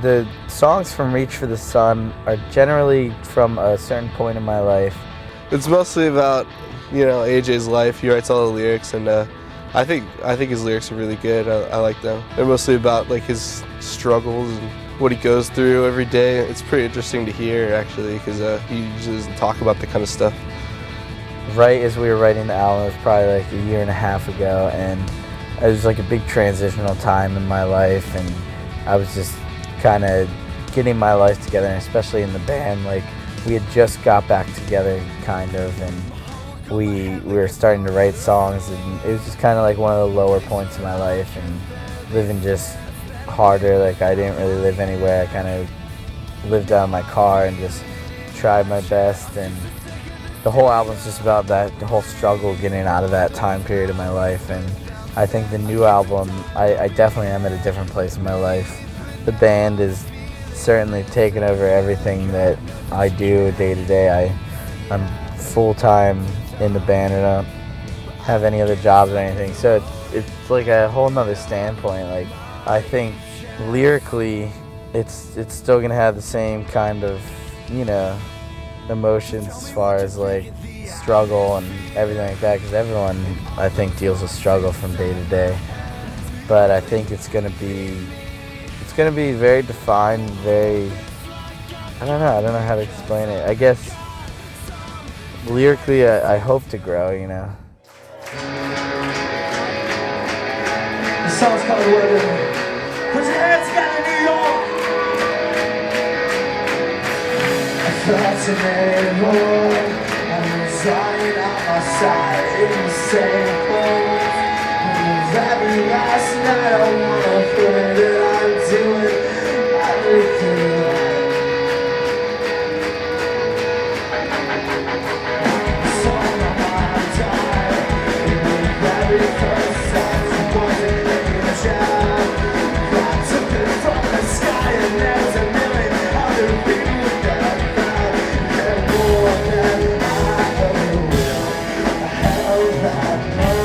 the songs from Reach for the Sun are generally from a certain point in my life. It's mostly about, AJ's life. He writes all the lyrics, and I think his lyrics are really good. I like them. They're mostly about like his struggles and what he goes through every day. It's pretty interesting to hear, actually, because he usually doesn't talk about that kind of stuff. Right as we were writing the album, it was probably like a year and a half ago, and it was like a big transitional time in my life, and I was just kind of getting my life together, and especially in the band. Like, we had just got back together, kind of, and we were starting to write songs, and it was just kind of like one of the lower points in my life, and living just harder. Like, I didn't really live anywhere. I kind of lived out of my car and just tried my best, and the whole album's just about that, the whole struggle getting out of that time period of my life. And I think the new album, I definitely am at a different place in my life. The band is certainly taking over everything that I do day to day. I'm full-time in the band, and I don't have any other jobs or anything. So it's like a whole nother standpoint. Like, I think lyrically, it's still gonna have the same kind of, emotions as far as like struggle and everything like that, because everyone, I think, deals with struggle from day to day. But I think it's gonna be very defined, very, I don't know how to explain it. I guess lyrically, I hope to grow, The song's called Webster. Put your hands together, New York! Fascinating, I'm dying on my side in the same clothes. Every last night I wanna pray that I'm doing everything right. So my mind died in the very first time it wasn't in a job. God took it from the sky, and there's a million other people that I found. And more than I ever will. I held that love.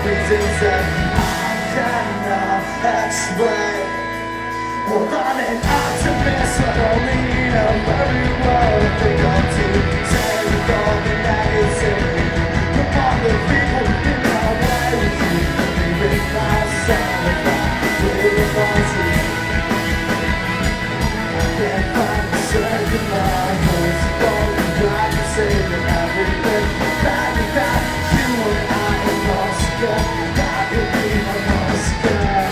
Reasons that I cannot explain. Well, I'm an optimist, I don't need a very well. I think I'm too take all the negativity from all the people in my way. Leaving myself with a fancy. I can't find the second line, but don't try to say that everything that you and I are lost again. That would be my lost again.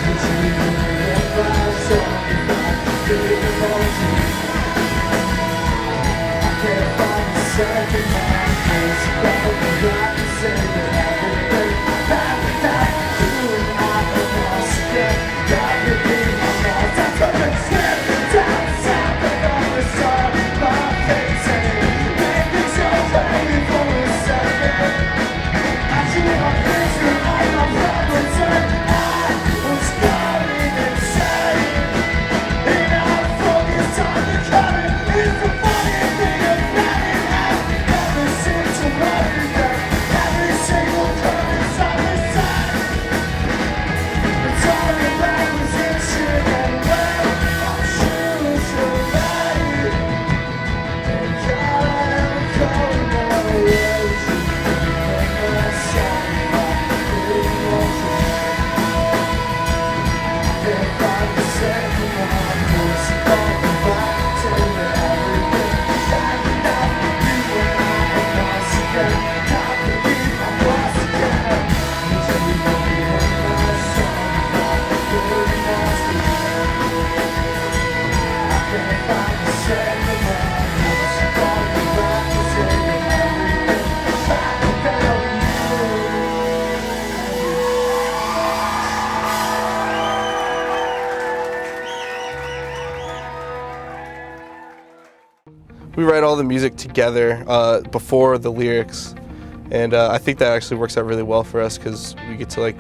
But you live by something big emotion. I can't find the second line, but don't try to say that everything that you and I are lost again. That would be my lost. I took a step down south and on the side of my face, and it made me so happy for a second. Actually, I'm facing all my problems, and I was going insane. And I'm focused on the coming. It's the funny thing about it. I never seem to worry. we write all the music together before the lyrics, and I think that actually works out really well for us because we get to like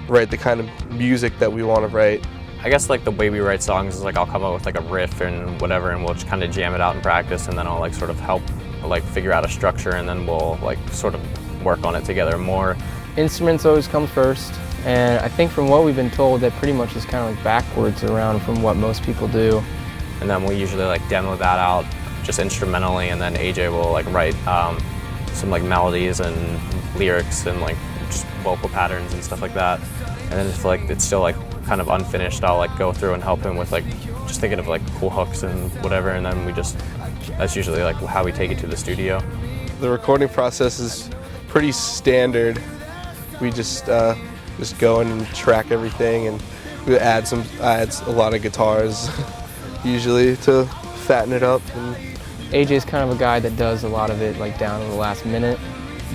write the kind of music that we want to write. I guess like the way we write songs is like I'll come up with like a riff and whatever, and we'll just kind of jam it out in practice, and then I'll like sort of help like figure out a structure, and then we'll like sort of work on it together more. Instruments always come first, and I think from what we've been told that pretty much is kind of like backwards around from what most people do. And then we usually like demo that out just instrumentally, and then AJ will like write some like melodies and lyrics and like just vocal patterns and stuff like that. And then if like it's still like kind of unfinished, I'll like go through and help him with like just thinking of like cool hooks and whatever, and then that's usually like how we take it to the studio. The recording process is pretty standard. We just go in and track everything, and we add a lot of guitars usually to fatten it up. And AJ's kind of a guy that does a lot of it like down to the last minute,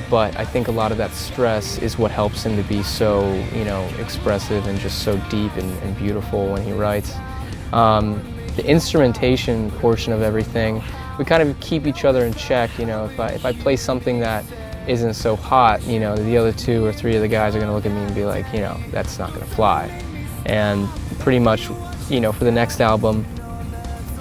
but I think a lot of that stress is what helps him to be so, you know, expressive and just so deep and beautiful when he writes. The instrumentation portion of everything, we kind of keep each other in check. You know, if I play something that isn't so hot, you know, the other 2 or 3 of the guys are going to look at me and be like, you know, that's not going to fly. And pretty much, you know, for the next album,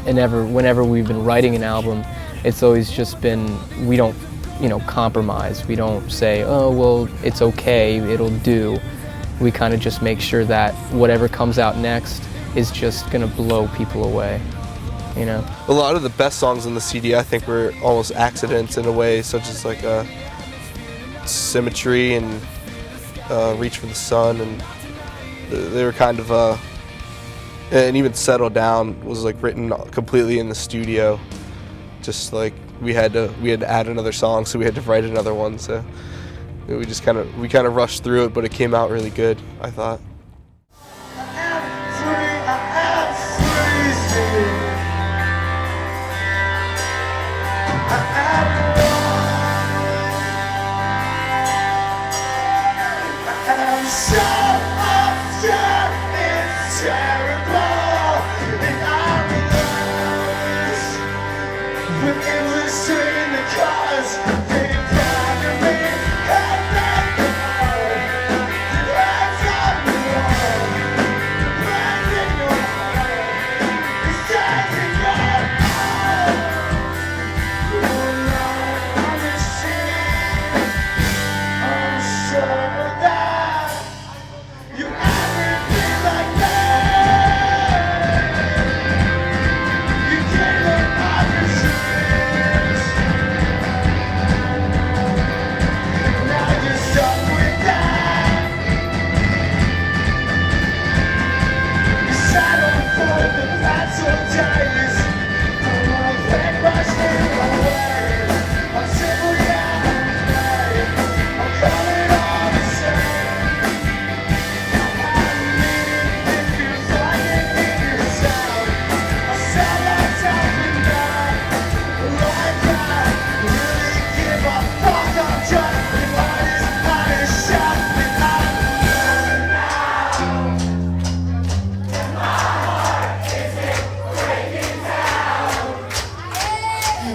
and whenever we've been writing an album, it's always just been, we don't, you know, compromise. We don't say, oh, well, it's okay, it'll do. We kind of just make sure that whatever comes out next is just going to blow people away, you know? A lot of the best songs on the CD, I think, were almost accidents in a way, such as like Symmetry and Reach for the Sun, and they were kind of, and even Settle Down was like written completely in the studio. Just like we had to add another song, so we had to write another one. So we kind of rushed through it, but it came out really good, I thought.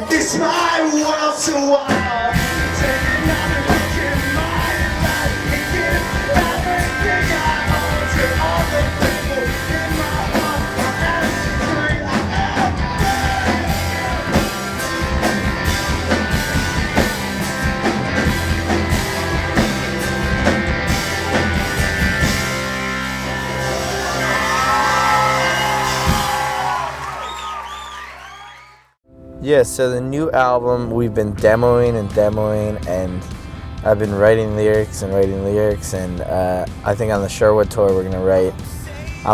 It's my world to wild. Take another look in my life. It gives everything I own to all the people in my heart. I am free, I am Yeah, so the new album, we've been demoing, and I've been writing lyrics, and I think on the Sherwood tour I'm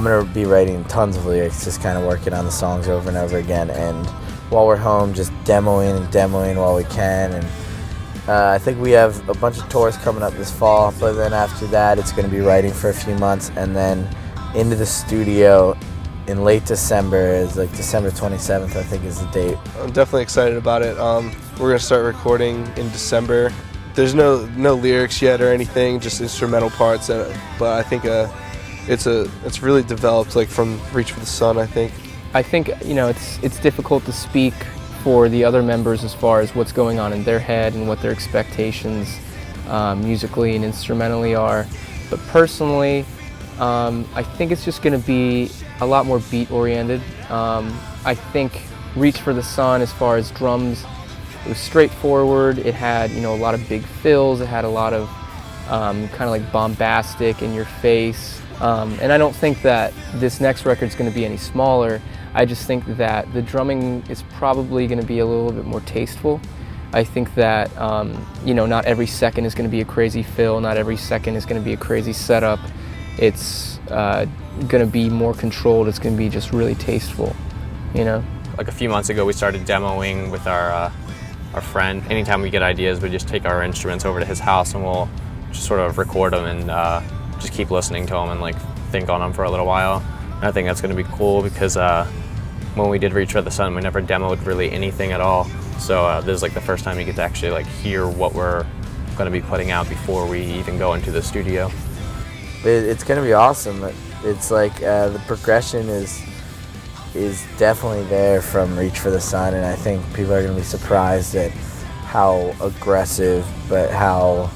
going to be writing tons of lyrics, just kind of working on the songs over and over again, and while we're home, just demoing while we can, and I think we have a bunch of tours coming up this fall, but then after that, it's going to be writing for a few months, and then into the studio in late December, is like December 27th, I think is the date. I'm definitely excited about it. We're gonna start recording in December. There's no lyrics yet or anything, just instrumental parts. But I think it's really developed like from Reach for the Sun. I think. You know, it's difficult to speak for the other members as far as what's going on in their head and what their expectations musically and instrumentally are. But personally, I think it's just going to be a lot more beat-oriented. I think Reach for the Sun, as far as drums, it was straightforward. It had, a lot of big fills. It had a lot of kind of like bombastic, in your face. And I don't think that this next record's going to be any smaller. I just think that the drumming is probably going to be a little bit more tasteful. I think that, not every second is going to be a crazy fill. Not every second is going to be a crazy setup. It's going to be more controlled. It's going to be just really tasteful, Like a few months ago, we started demoing with our friend. Anytime we get ideas, we just take our instruments over to his house and we'll just sort of record them and just keep listening to them and like think on them for a little while. And I think that's going to be cool because when we did Reach for the Sun, we never demoed really anything at all. So this is like the first time you get to actually like hear what we're going to be putting out before we even go into the studio. It's going to be awesome. It's like the progression is definitely there from Reach for the Sun, and I think people are going to be surprised at how aggressive, but how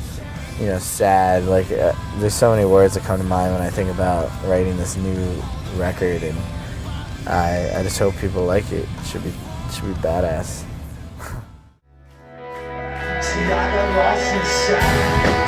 sad. Like there's so many words that come to mind when I think about writing this new record, and I just hope people like it. It should be badass. See, I got lost inside.